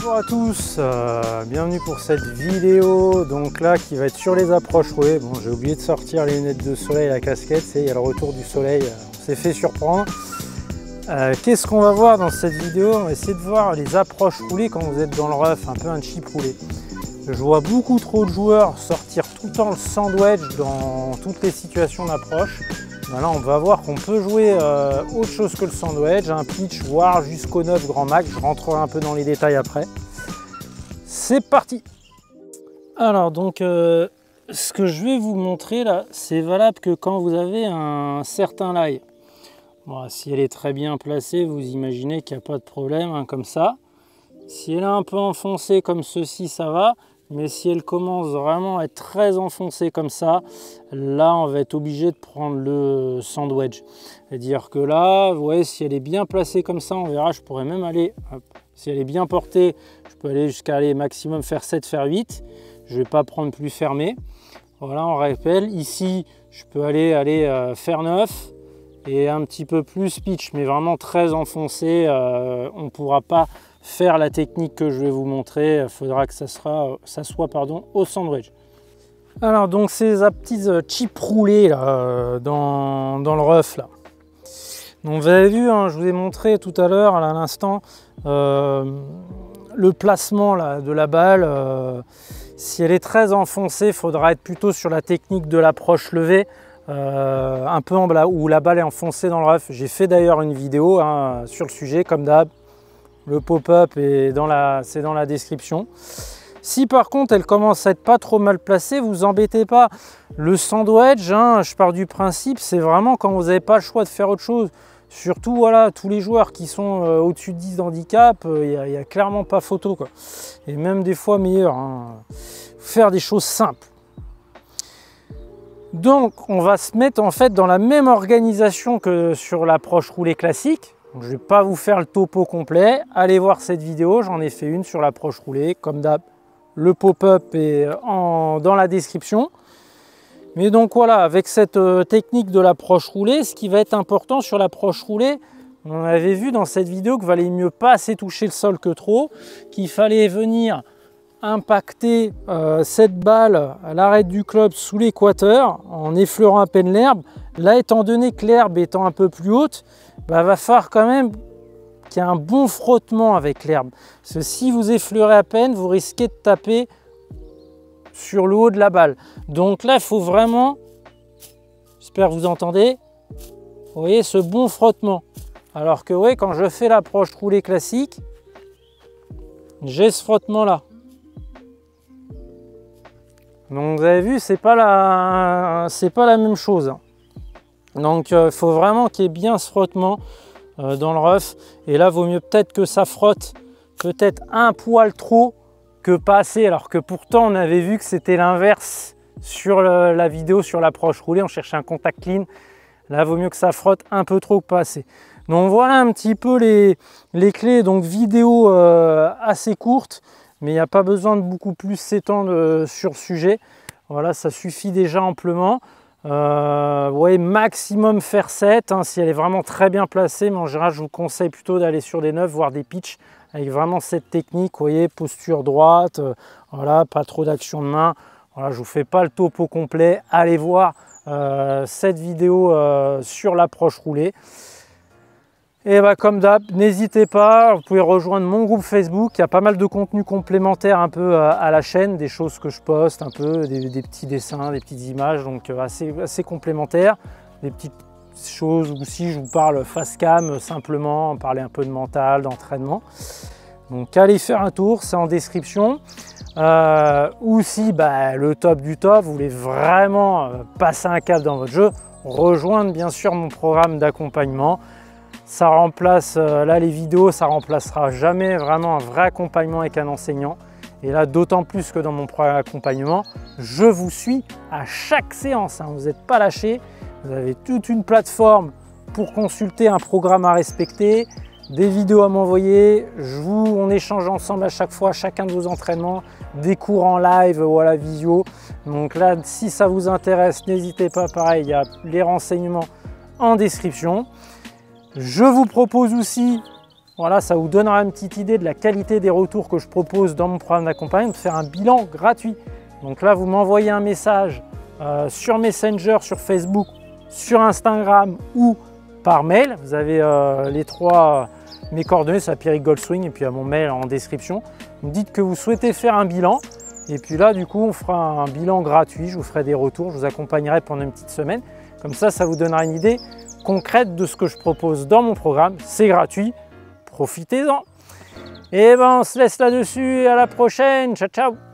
Bonjour à tous, bienvenue pour cette vidéo donc là qui va être sur les approches roulées. Bon, j'ai oublié de sortir les lunettes de soleil et la casquette, il y a le retour du soleil, on s'est fait surprendre. Qu'est-ce qu'on va voir dans cette vidéo? On va essayer de voir les approches roulées quand vous êtes dans le rough, un peu un chip roulé. Je vois beaucoup trop de joueurs sortir tout le temps le sandwich dans toutes les situations d'approche. Ben là on va voir qu'on peut jouer autre chose que le sandwich, un pitch voire jusqu'au 9 grand max, je rentrerai un peu dans les détails après. C'est parti! Alors donc ce que je vais vous montrer là, c'est valable que quand vous avez un certain lie. Bon, si elle est très bien placée, vous imaginez qu'il n'y a pas de problème, hein, comme ça. Si elle est un peu enfoncée comme ceci, ça va. Mais si elle commence vraiment à être très enfoncée comme ça, là on va être obligé de prendre le sandwich. C'est-à-dire que là, vous voyez, si elle est bien placée comme ça, on verra, je pourrais même aller, hop, si elle est bien portée, je peux aller jusqu'à aller maximum faire 7, faire 8. Je ne vais pas prendre plus fermé. Voilà, on rappelle, ici, je peux aller faire 9 et un petit peu plus pitch, mais vraiment très enfoncé, on ne pourra pas faire la technique que je vais vous montrer, il faudra que ça soit au sandwich. Alors donc ces petits chips roulés là, dans le rough là. Donc vous avez vu, hein, je vous ai montré tout à l'heure à l'instant le placement là, de la balle. Si elle est très enfoncée, il faudra être plutôt sur la technique de l'approche levée. Un peu en bas où la balle est enfoncée dans le rough. J'ai fait d'ailleurs une vidéo hein, sur le sujet comme d'hab. Le pop-up est c'est dans la description. Si par contre elle commence à être pas trop mal placée, vous embêtez pas. Le sandwich, hein, je pars du principe, c'est vraiment quand vous n'avez pas le choix de faire autre chose. Surtout voilà, tous les joueurs qui sont au-dessus de 10 d'handicap, il n'y a clairement pas photo, quoi. Et même des fois meilleur. Hein. Faire des choses simples. Donc on va se mettre en fait dans la même organisation que sur l'approche roulée classique. Donc, je ne vais pas vous faire le topo complet, allez voir cette vidéo, j'en ai fait une sur l'approche roulée, comme d'hab, le pop-up est dans la description. Mais donc voilà, avec cette technique de l'approche roulée, ce qui va être important sur l'approche roulée, on avait vu dans cette vidéo qu'il valait mieux pas assez toucher le sol que trop, qu'il fallait venir impacter cette balle à l'arête du club sous l'équateur en effleurant à peine l'herbe. Là, étant donné que l'herbe étant un peu plus haute, bah, va falloir quand même qu'il y ait un bon frottement avec l'herbe. Parce que si vous effleurez à peine, vous risquez de taper sur le haut de la balle. Donc là, il faut vraiment, j'espère que vous entendez, vous voyez ce bon frottement. Alors que ouais, quand je fais l'approche roulée classique, j'ai ce frottement là. Donc vous avez vu, c'est pas la même chose. Donc il faut vraiment qu'il y ait bien ce frottement dans le rough. Et là, vaut mieux peut-être que ça frotte peut-être un poil trop que pas assez. Alors que pourtant, on avait vu que c'était l'inverse sur la vidéo sur l'approche roulée. On cherchait un contact clean. Là, vaut mieux que ça frotte un peu trop que pas assez. Donc voilà un petit peu les clés. Donc vidéo assez courte, mais il n'y a pas besoin de beaucoup plus s'étendre sur le sujet. Voilà, ça suffit déjà amplement. Ouais, maximum faire 7 hein, si elle est vraiment très bien placée, mais en général je vous conseille plutôt d'aller sur des 9 voire des pitchs avec vraiment cette technique. Vous voyez, posture droite, voilà, pas trop d'action de main. Voilà, je vous fais pas le topo complet, allez voir cette vidéo sur l'approche roulée. Et bah, comme d'hab, n'hésitez pas, vous pouvez rejoindre mon groupe Facebook, il y a pas mal de contenu complémentaire un peu à la chaîne, des choses que je poste, un peu des petits dessins, des petites images, donc assez complémentaires, des petites choses où si je vous parle face cam, simplement, parler un peu de mental, d'entraînement. Donc allez faire un tour, c'est en description. Ou si bah, le top du top, vous voulez vraiment passer un cap dans votre jeu, rejoindre bien sûr mon programme d'accompagnement. Ça remplace, là les vidéos, ça remplacera jamais vraiment un vrai accompagnement avec un enseignant. Et là, d'autant plus que dans mon programme d'accompagnement, je vous suis à chaque séance. Hein. Vous n'êtes pas lâchés, vous avez toute une plateforme pour consulter un programme à respecter, des vidéos à m'envoyer. On échange ensemble à chaque fois, chacun de vos entraînements, des cours en live ou à la visio. Donc là, si ça vous intéresse, n'hésitez pas, pareil, il y a les renseignements en description. Je vous propose aussi Voilà, ça vous donnera une petite idée de la qualité des retours que je propose dans mon programme d'accompagnement, de faire un bilan gratuit. Donc là, vous m'envoyez un message sur Messenger, sur Facebook, sur Instagram ou par mail. Vous avez les trois, mes coordonnées, c'est Pierrick Goldswing et puis à mon mail en description. Vous me dites que vous souhaitez faire un bilan et puis là, du coup, on fera un bilan gratuit. Je vous ferai des retours, je vous accompagnerai pendant une petite semaine. Comme ça vous donnera une idée concrète de ce que je propose dans mon programme. C'est gratuit. Profitez-en. Et ben on se laisse là-dessus et à la prochaine. Ciao, ciao.